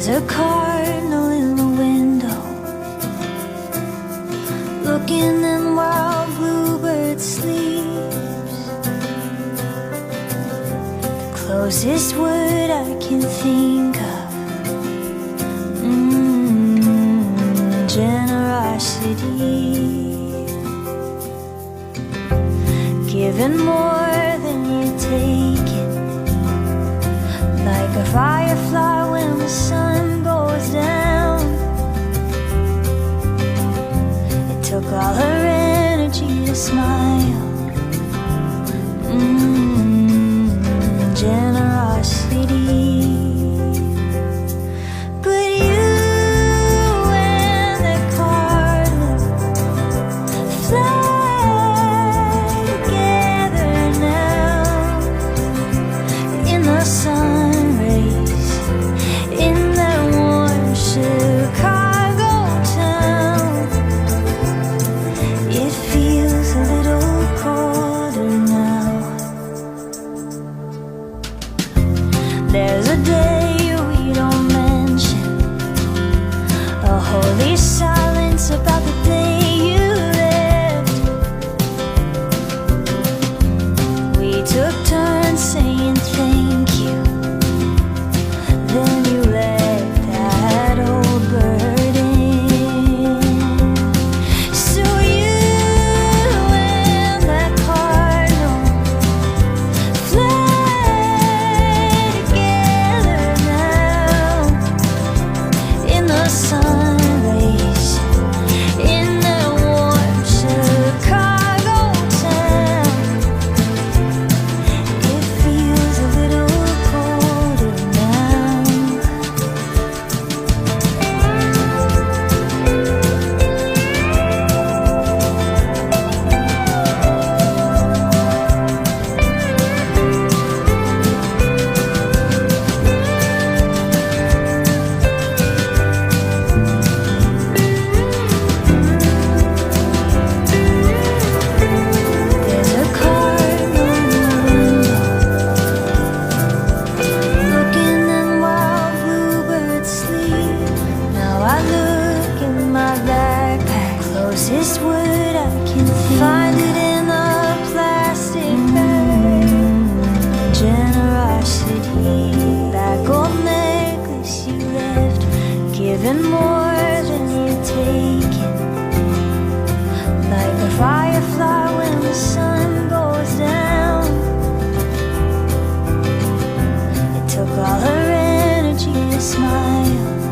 There's a cardinal in the window, looking in while bluebird sleeps. The closest word I can think of, generosity. Giving more than you're taking, like a firefly when the sun goes down. It took all her energy to smile. Generosity. But you and the cardinal fly together now in the sun rays, in that warm Chicago town. It feels a little colder now. There's a day we don't mention, a holy silence about the day you left. We took turns saying thank you, then you let that old bird in. So you and that cardinal fly together now in the sun rays, in that warm Chicago town. It feels a little colder now. There's a cardinal in the window, looking in while bluebirds sleep. Now I look in my backpack, closest word I can find it in a plastic bag. Generosity. That gold necklace you left, giving more than you're taking, like a firefly when the sun goes down. It took all her energy to smile.